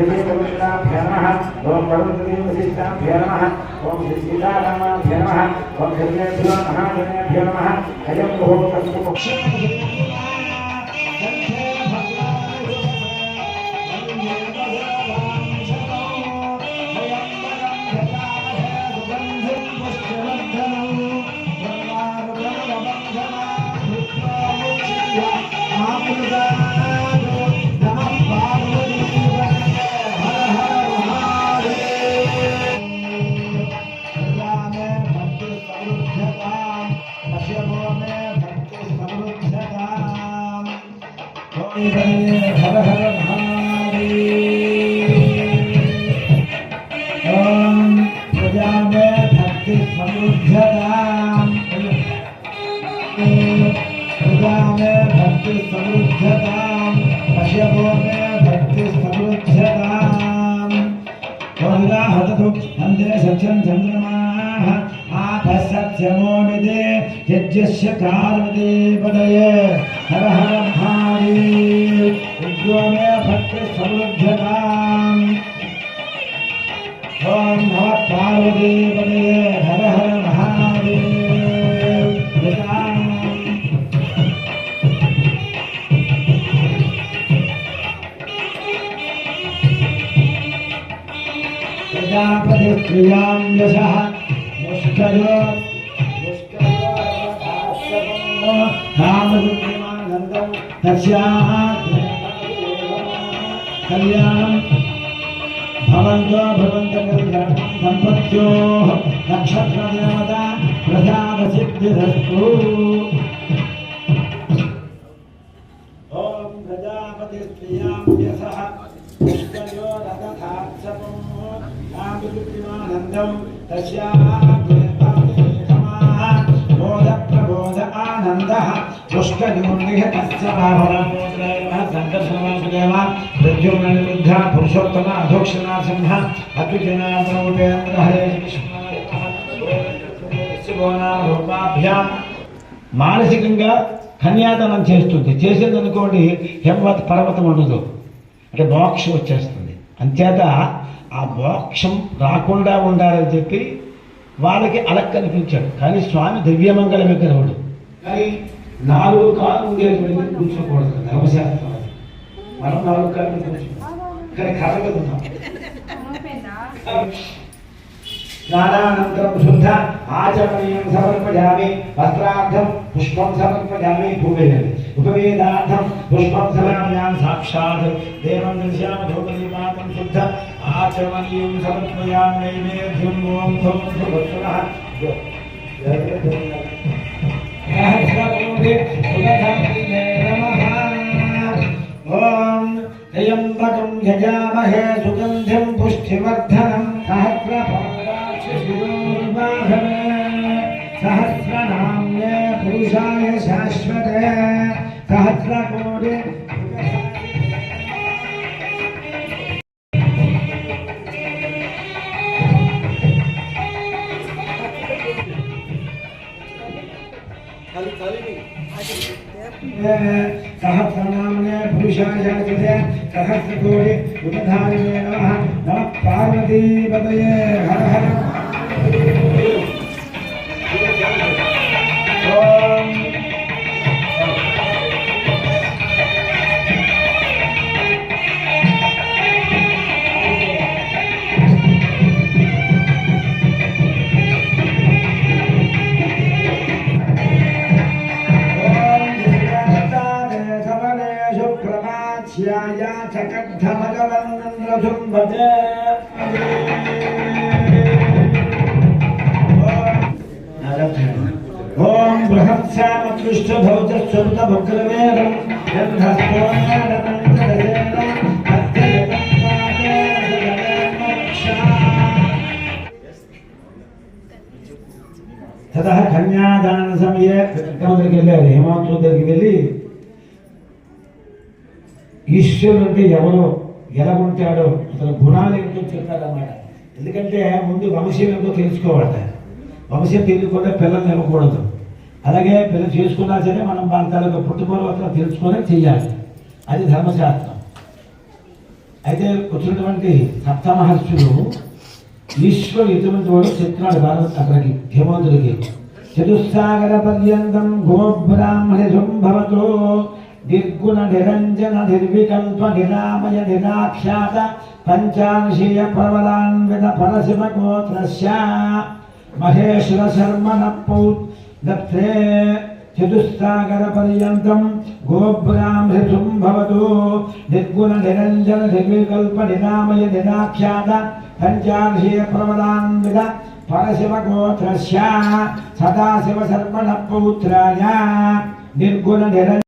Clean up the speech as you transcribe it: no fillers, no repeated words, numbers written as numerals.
श्रीकृष्णाभ्यो नमः ओम पर्वतीवशिष्टाभ्यो नमः ओम श्रीसीतारामाभ्यो नमः ओम सर्वेभ्यो महाजनेभ्यो नमः अयं मुहूर्तस्तु हर हर महादेव ओम प्रजा में भक्ति समृद्धताम प्रजा में भक्ति समृद्धताम पश्यपो में भक्ति समृद्धताम वहुला हततु अन्ते सत्यं चन्द्रमाः आपसत्यमो विदे यज्ञस्य कार्वते पदये हर हर महादेव उद्यो में भक्ति समृद्धताम ओम नमः पार्वती पदये हर हर महादेव प्रजापति प्रियां यशः मुष्करो कामदुःखमानन्दं तस्याः कल्याणं भवन्तो कल्याणं सम्पत्त्योः नक्षत्रदेवता प्रजापतिसिद्धिरस्तु ॐ प्रजापतिप्रियां यशः मुष्करो रथात्सवं कामदुःखमानन्दं तस्याः बोध आनंदः पुष्कनिर्निहतस्य बाहुरमोद्रयः संकर्षणवासुदेव प्रद्युम्ननिरुद्धा पुरुषोत्तम अधोक्षणा सिंह अद्विजनाथरूपेन्द्र हरे कृष्ण మానసికంగా కన్యాదానం చేస్తుంది. చేసేదనుకోండి హెమవత్ పర్వతం ఉండదు, అంటే మోక్షం వచ్చేస్తుంది. అంచేత ఆ మోక్షం రాకుండా ఉండాలని చెప్పి వాళ్ళకి అలక్ కనిపించాడు. కానీ స్వామి దివ్యమంగళ విగ్రహుడు, కానీ 4 కాళ్ళు ఉండేటువంటి కూర్చోకూడదు ధర్మశాస్త్రం. మనం 4 కాళ్ళు కూర్చున్నాం, కానీ కలగదున్నాం. స్నానానంతరం శుద్ధ ఆచమనీయం సమర్పయామి, వస్త్రార్థం పుష్పం సమర్పయామి, ఉపవేదార్థం పుష్పం సమర్పయామి, సాక్షాత్ దేవం దర్శయామి, ధూపదీపాతం శుద్ధ ఆచమనీయం సమర్పయామి, నైవేద్యం ఓం భగవత్సః ఓం త్రయంబకం యజామహే సుగంధిం పుష్టివర్ధనం सहस्रनाम्ने पुरुषाय शाश्वते सहस्रकोटि सहस्रनाम्ने पुरुषाय शाश्वते सहस्रकोटि उपधारिणे नमः नमः पार्वतीपतये हर हर ओम बृहत्सामकृष्टभौतस्वन्तभुग्रमेरं ततः कन्यादान समये हेमंतु దగ్గరికి వెళ్ళి ఈశ్వరుడు అంటే ఎవరో ఎలా ఉంటాడో అసలు గుణాలు ఏంటో చెప్తారన్నమాట. ఎందుకంటే ముందు వంశం ఏంటో తెలుసుకోవాలి. వంశం తెలియకుండా పిల్లల్ని ఇవ్వకూడదు. అలాగే పిల్లలు చేసుకున్నా సరే మనం వాళ్ళ తాలూకా పుట్టుపూర్వతలు తెలుసుకొని చెయ్యాలి. అది ధర్మశాస్త్రం. అయితే వచ్చినటువంటి సప్త మహర్షులు ఈశ్వరుడు ఎటువంటి వాడు చెప్తున్నాడు భారత్ అక్కడికి హేమంతుడికి. చతుస్సాగర పర్యంతం గోబ్రాహ్మణ సంభవతో నిర్గుణ నిరంజన నిర్వికల్ప నిరామయ నిరాఖ్యాత పంచాంశీయ ప్రవరాన్విత పరశివ గోత్రస్య మహేశ్వర శర్మణ పౌత్రే చతుస్సాగర పర్యంతం గోబ్రాహ్మణ సంభవతో నిర్గుణ నిరంజన నిర్వికల్ప నిరామయ నిరాఖ్యాత పంచాంశీయ ప్రవరాన్విత పరశివ గోత్రస్య సదాశివ శర్మణ పౌత్రాయ నిర్గుణ నిరంజన